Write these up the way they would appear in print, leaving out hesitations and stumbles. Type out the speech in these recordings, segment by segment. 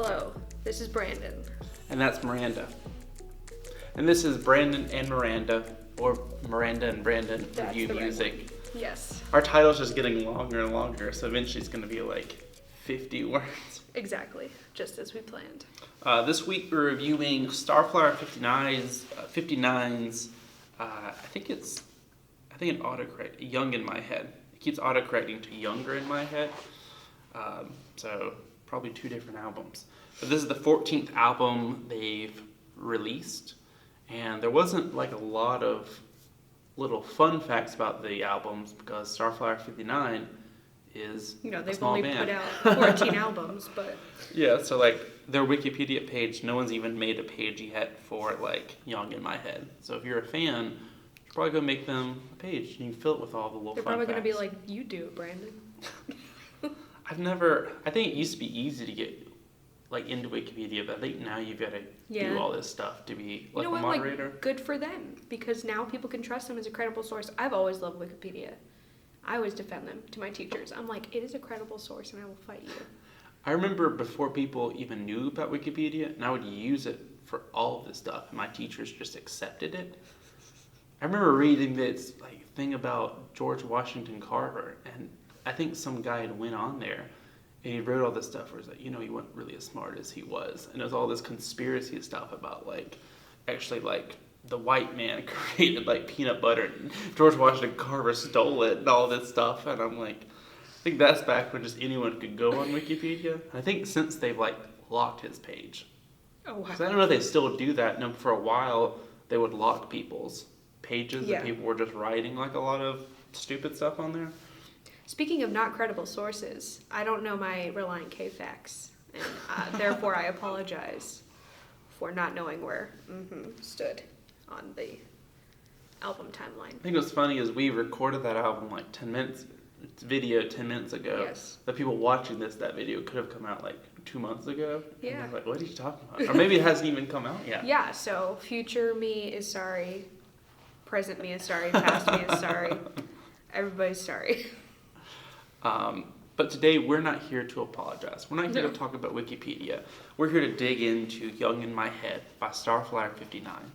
Hello, this is Brandon. And that's Miranda. And this is Brandon and Miranda, or Miranda and Brandon Review Music. Yes. Our title's just getting longer and longer, so eventually it's going to be like 50 words. Exactly, just as we planned. This week we're reviewing Starflyer 59's, I think it autocorrect, Young in My Head. It keeps autocorrecting to Younger in My Head. So probably two different albums. But this is the 14th album they've released. And there wasn't like a lot of little fun facts about the albums because Starflyer 59 is they've a small only band. put out 14 albums, but... Yeah, so like their Wikipedia page, no one's even made a page yet for like Young in My Head. So if you're a fan, you're probably going to make them a page and you can fill it with all the little They're fun probably facts. going to be like, you do it, Brandon. I think it used to be easy to get like into Wikipedia, but I think now you've got to do all this stuff to be like a moderator. Like, good for them, because now people can trust them as a credible source. I've always loved Wikipedia. I always defend them to my teachers. I'm like, it is a credible source and I will fight you. I remember before people even knew about Wikipedia, and I would use it for all of this stuff, and my teachers just accepted it. I remember reading this like thing about George Washington Carver, and I think some guy had went on there and he wrote all this stuff where it's like, he wasn't really as smart as he was. And it was all this conspiracy stuff about like, actually like the white man created like peanut butter and George Washington Carver stole it and all this stuff. And I'm like, I think that's back when just anyone could go on Wikipedia. And I think since they've like locked his page. Oh, wow. 'Cause I don't know if they still do that. No, for a while they would lock people's pages and people were just writing like a lot of stupid stuff on there. Speaking of not credible sources, I don't know my Reliant K facts, and therefore I apologize for not knowing where stood on the album timeline. I think what's funny is we recorded that album like 10 minutes ago. Yes. The people watching that video could have come out like 2 months ago. Yeah. Like, what are you talking about? Or maybe it hasn't even come out yet. Yeah, so future me is sorry, present me is sorry, past me is sorry, everybody's sorry. But today we're not here to apologize. We're not here to talk about Wikipedia. We're here to dig into Young in My Head by Starflyer 59.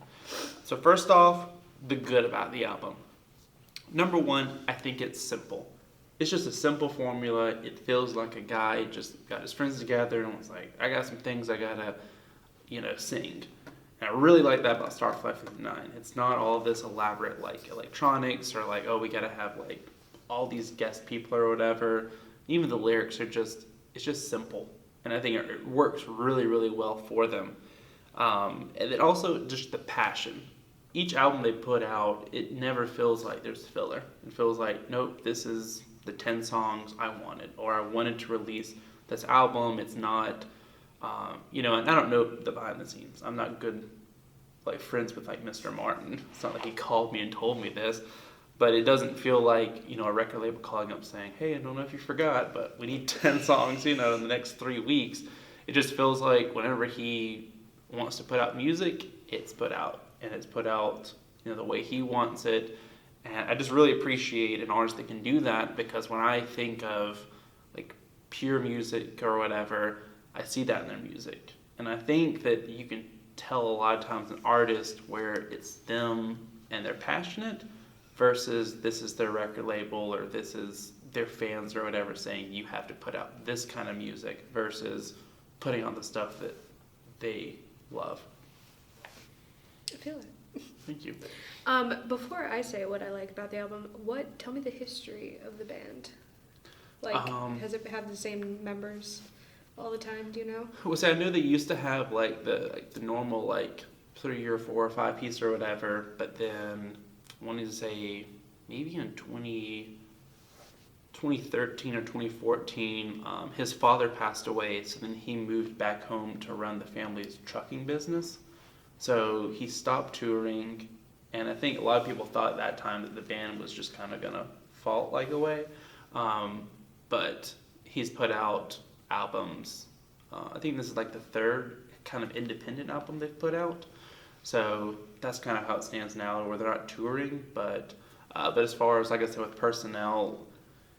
So first off, the good about the album. Number one, I think it's simple. It's just a simple formula. It feels like a guy just got his friends together and was like, I got some things I gotta, sing. And I really like that about Starflyer 59. It's not all this elaborate like electronics or like, oh, we gotta have like all these guest people or whatever. Even the lyrics are it's just simple. And I think it works really, really well for them. And then also just the passion. Each album they put out, it never feels like there's filler. It feels like, nope, this is the 10 songs I wanted, or I wanted to release this album. It's not, and I don't know the behind the scenes. I'm not good, like, friends with, like, Mr. Martin. It's not like he called me and told me this. But it doesn't feel like, a record label calling up saying, hey, I don't know if you forgot, but we need 10 songs, in the next 3 weeks. It just feels like whenever he wants to put out music, it's put out. And it's put out, the way he wants it. And I just really appreciate an artist that can do that, because when I think of, like, pure music or whatever, I see that in their music. And I think that you can tell a lot of times an artist where it's them and they're passionate, versus this is their record label or this is their fans or whatever saying you have to put out this kind of music versus putting on the stuff that they love. I feel it. Thank you. Before I say what I like about the album, tell me the history of the band. Like, has it had the same members all the time? Do you know? Well, see, I know they used to have like the normal like 3 or 4 or 5 piece or whatever, but then I wanted to say maybe in 2013 or 2014, his father passed away, so then he moved back home to run the family's trucking business. So he stopped touring, and I think a lot of people thought at that time that the band was just kind of going to fall like away. But he's put out albums. I think this is like the 3rd kind of independent album they've put out. So that's kind of how it stands now, where they're not touring, but as far as, like I said, with personnel,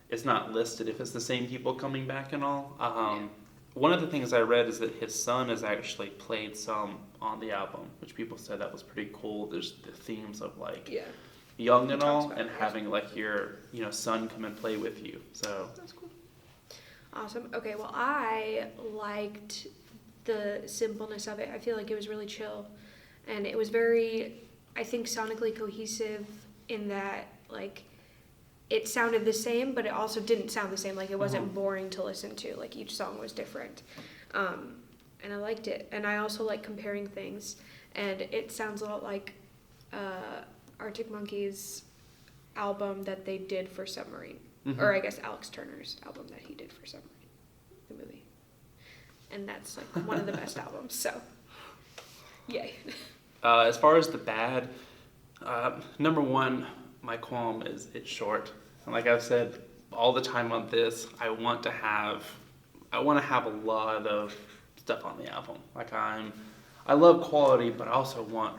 it's not listed if it's the same people coming back and all. one of the things I read is that his son has actually played some on the album, which people said that was pretty cool. There's the themes of like Yeah. young He and talks all, about and it, having like your son come and play with you. So That's cool. Awesome. Okay, well, I liked the simpleness of it. I feel like it was really chill, and it was very, I think, sonically cohesive in that, like, it sounded the same, but it also didn't sound the same. Like, it wasn't boring to listen to. Like, each song was different. And I liked it. And I also like comparing things. And it sounds a lot like Arctic Monkeys' album that they did for Submarine. Or I guess Alex Turner's album that he did for Submarine, the movie. And that's like one of the best albums, so yay. As far as the bad, number one, my qualm is it's short. And like I've said all the time on this, I want to have a lot of stuff on the album. Like I love quality, but I also want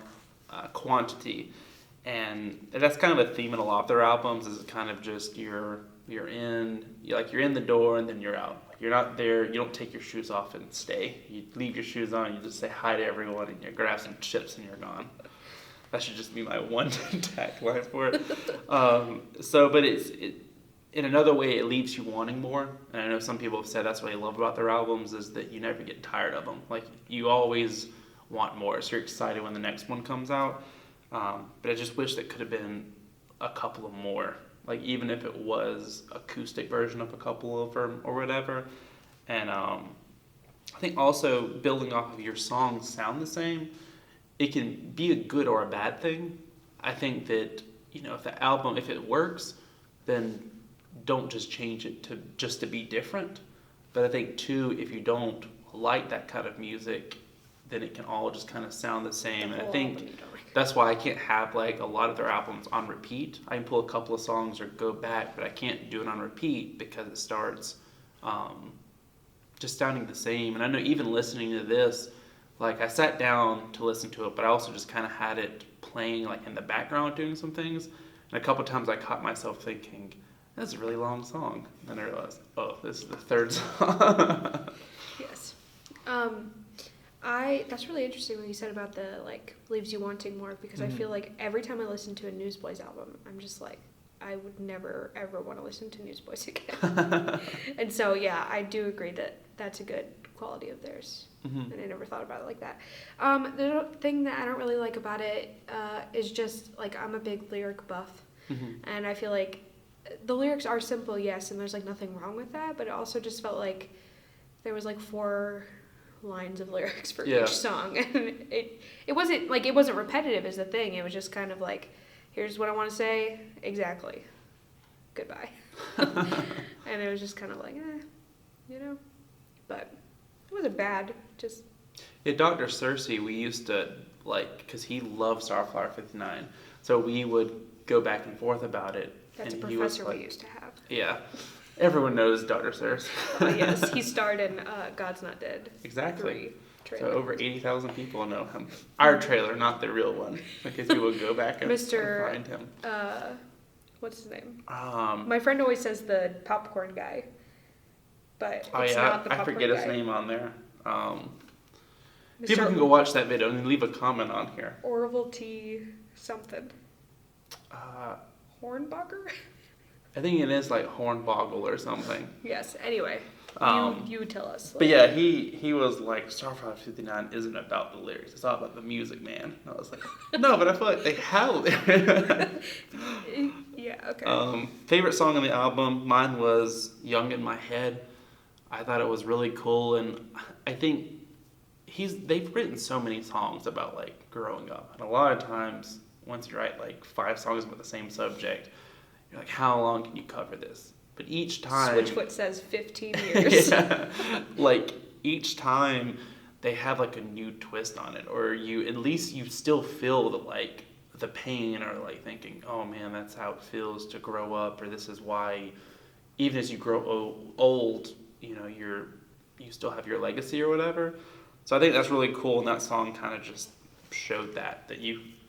quantity. And that's kind of a theme in a lot of their albums. Is kind of just you're in the door and then you're out. Like you're not there. You don't take your shoes off and stay. You leave your shoes on. You just say hi to everyone and you grab some chips and you're gone. That should just be my one tagline for it. But it in another way it leaves you wanting more. And I know some people have said that's what I love about their albums is that you never get tired of them. Like you always want more. So you're excited when the next one comes out. But I just wish that could have been a couple of more. Like even if it was acoustic version of a couple of them or whatever. And I think also building off of your songs sound the same. It can be a good or a bad thing. I think that, if the album, if it works, then don't just change it to be different. But I think too, if you don't like that kind of music, then it can all just kind of sound the same. And I think that's why I can't have like a lot of their albums on repeat. I can pull a couple of songs or go back, but I can't do it on repeat because it starts just sounding the same. And I know even listening to this, like I sat down to listen to it, but I also just kind of had it playing like in the background doing some things. And a couple times I caught myself thinking, that's a really long song. And then I realized, oh, this is the third song. Yes. That's really interesting what you said about the like leaves you wanting more because I feel like every time I listen to a Newsboys album, I'm just like, I would never ever want to listen to Newsboys again. And so yeah, I do agree that that's a good quality of theirs. And I never thought about it like that. The thing that I don't really like about it is just like I'm a big lyric buff, and I feel like the lyrics are simple, yes, and there's like nothing wrong with that, but it also just felt like there was like 4 lines of lyrics for each song, and it wasn't repetitive is the thing. It was just kind of like, here's what I want to say, exactly, goodbye. And it was just kind of like, but it wasn't bad, just... Yeah, Dr. Cersei, we used to, because he loved Starflyer 59, so we would go back and forth about it. That's and a professor we used to have. Yeah. Everyone knows Dr. Cersei. Yes, he starred in God's Not Dead. Exactly. 3 So over 80,000 people know him. Our trailer, not the real one, because we will go back and find him. What's his name? My friend always says the popcorn guy, but it's not the popcorn guy. I forget his name on there. People can go watch that video and leave a comment on here. Orville T. something. Hornbacher? I think it is like Hornboggle or something. Yes, anyway. You tell us. But yeah, he was like, Starflyer 59 isn't about the lyrics. It's all about the music, man. And I was like, no, but I feel like they have Yeah, okay. Favorite song on the album, mine was Young in My Head. I thought it was really cool, and I think they've written so many songs about like growing up. And a lot of times, once you write like 5 songs about the same subject, you're like, how long can you cover this? But each time... Switchfoot says 15 years. Yeah. Like, each time they have like a new twist on it, or at least you still feel the pain, or like thinking, oh man, that's how it feels to grow up, or this is why, even as you grow old, you still have your legacy or whatever. So I think that's really cool, and that song kind of just showed that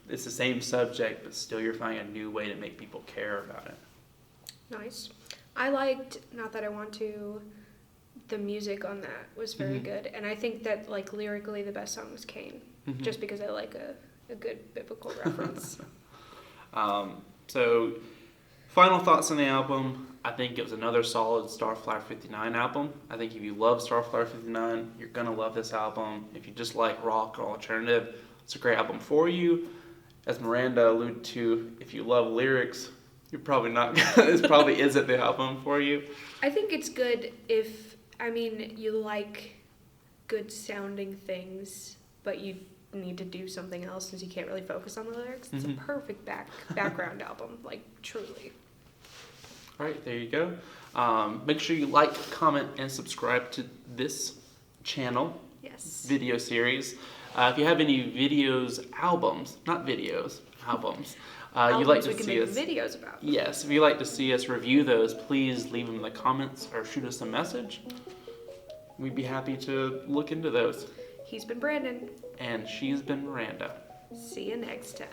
it's the same subject, but still you're finding a new way to make people care about it. Nice. I liked Not That I Want to, the music on that was very Mhm. good, and I think that like lyrically the best song was Cain, Mhm. just because I like a good biblical reference. So, final thoughts on the album. I think it was another solid Starflyer 59 album. I think if you love Starflyer 59, you're going to love this album. If you just like rock or alternative, it's a great album for you. As Miranda alluded to, if you love lyrics, you're probably not, this probably isn't the album for you. I think it's good if, I mean, you like good sounding things, but you need to do something else since you can't really focus on the lyrics. It's Mhm. a perfect background album, like truly. All right, there you go. Make sure you like, comment, and subscribe to this channel Yes. video series. If you have any videos, albums, not videos, albums, you'd like Albums to we can see make us. videos about. Yes, if you'd like to see us review those, please leave them in the comments or shoot us a message. We'd be happy to look into those. He's been Brandon. And she's been Miranda. See you next time.